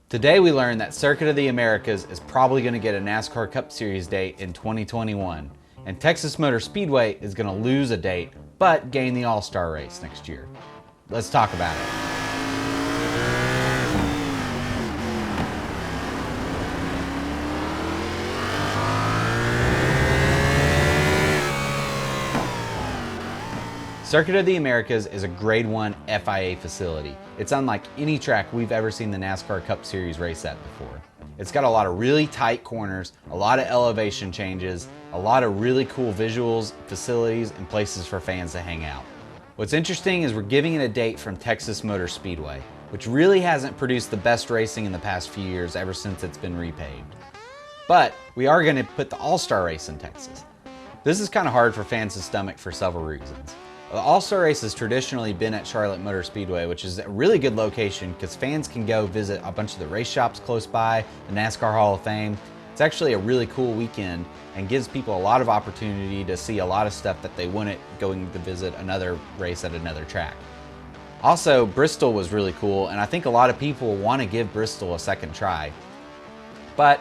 Today we learned that Circuit of the Americas is probably going to get a NASCAR Cup Series date in 2021, and Texas Motor Speedway is going to lose a date but gain the All-Star race next year. Let's talk about it. Circuit of the Americas is a Grade 1 FIA facility. It's unlike any track we've ever seen the NASCAR Cup Series race at before. It's got a lot of really tight corners, a lot of elevation changes, a lot of really cool visuals, facilities, and places for fans to hang out. What's interesting is we're giving it a date from Texas Motor Speedway, which really hasn't produced the best racing in the past few years ever since it's been repaved. But we are going to put the All-Star race in Texas. This is kind of hard for fans to stomach for several reasons. The All-Star race has traditionally been at Charlotte Motor Speedway, which is a really good location because fans can go visit a bunch of the race shops close by, the NASCAR Hall of Fame. It's actually a really cool weekend and gives people a lot of opportunity to see a lot of stuff that they wouldn't going to visit another race at another track. Also, Bristol was really cool, and I think a lot of people want to give Bristol a second try. But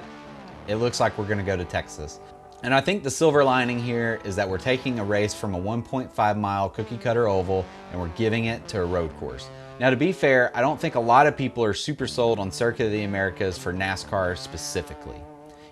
it looks like we're going to go to Texas. And I think the silver lining here is that we're taking a race from a 1.5 mile cookie cutter oval and we're giving it to a road course. Now, to be fair, I don't think a lot of people are super sold on Circuit of the Americas for NASCAR specifically.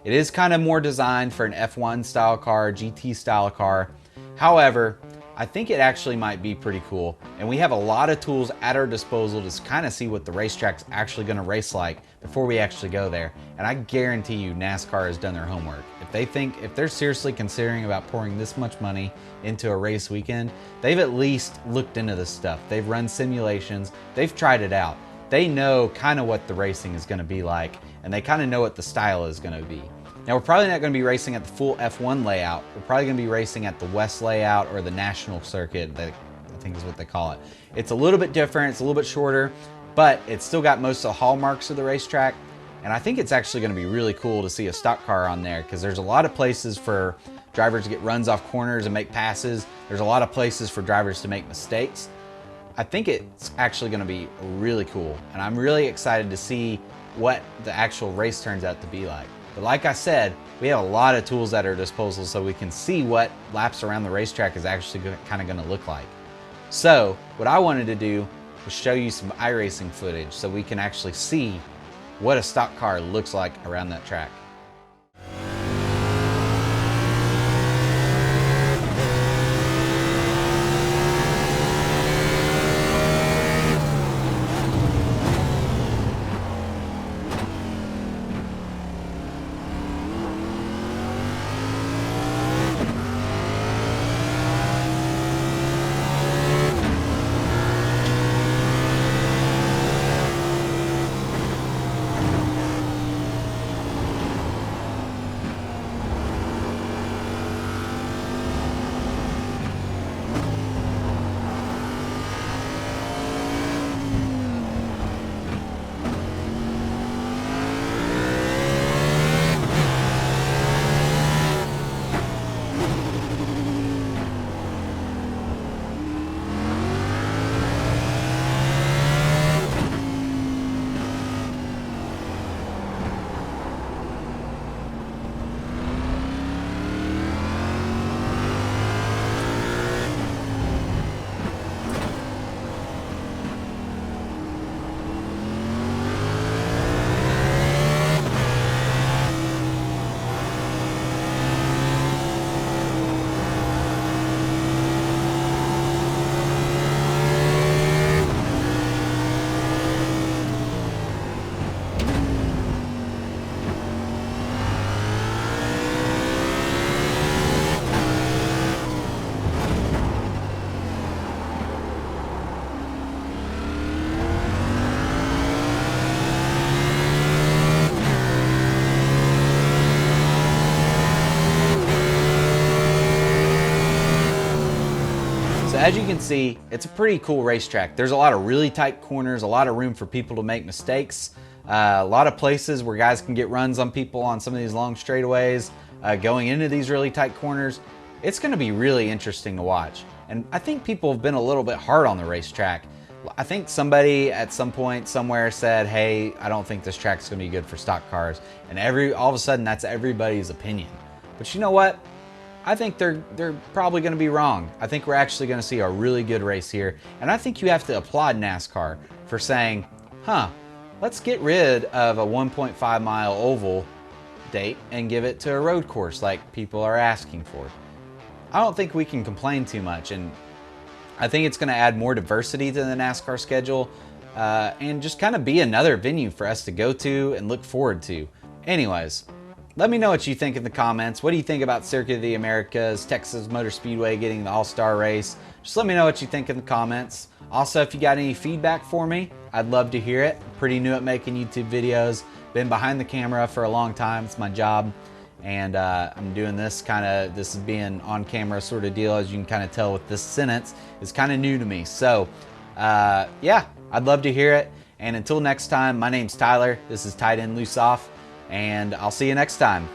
It is kind of more designed for an F1 style car, GT style car. However, I think it actually might be pretty cool, and we have a lot of tools at our disposal to kind of see what the racetrack's actually going to race like before we actually go there. And I guarantee you NASCAR has done their homework. If they're seriously considering about pouring this much money into a race weekend, they've at least looked into this stuff. They've run simulations, they've tried it out. They know kind of what the racing is going to be like, and they kind of know what the style is going to be. Now, we're probably not going to be racing at the full F1 layout. We're probably going to be racing at the West layout or the National Circuit, that I think is what they call it. It's a little bit different, it's a little bit shorter, but it's still got most of the hallmarks of the racetrack. And I think it's actually going to be really cool to see a stock car on there because there's a lot of places for drivers to get runs off corners and make passes. There's a lot of places for drivers to make mistakes. I think it's actually going to be really cool, and I'm really excited to see what the actual race turns out to be like. But like I said, we have a lot of tools at our disposal so we can see what laps around the racetrack is actually kind of going to look like. So what I wanted to do was show you some iRacing footage so we can actually see what a stock car looks like around that track. So as you can see, it's a pretty cool racetrack. There's a lot of really tight corners, a lot of room for people to make mistakes, a lot of places where guys can get runs on people on some of these long straightaways, going into these really tight corners. It's going to be really interesting to watch. And I think people have been a little bit hard on the racetrack. I think somebody at some point somewhere said, hey, I don't think this track's gonna be good for stock cars. And all of a sudden that's everybody's opinion. But you know what? I think they're probably gonna be wrong. I think we're actually gonna see a really good race here. And I think you have to applaud NASCAR for saying, let's get rid of a 1.5 mile oval date and give it to a road course like people are asking for. I don't think we can complain too much, and I think it's going to add more diversity to the NASCAR schedule and just kind of be another venue for us to go to and look forward to. Anyways, let me know what you think in the comments. What do you think about Circuit of the Americas, Texas Motor Speedway getting the All-Star race? Just let me know what you think in the comments. Also, if you got any feedback for me, I'd love to hear it. I'm pretty new at making YouTube videos. Been behind the camera for a long time. It's my job. And I'm doing this this is being on camera sort of deal, as you can kind of tell with this sentence, is kind of new to me. So yeah, I'd love to hear it. And until next time, my name's Tyler. This is Tight End Loose Off, and I'll see you next time.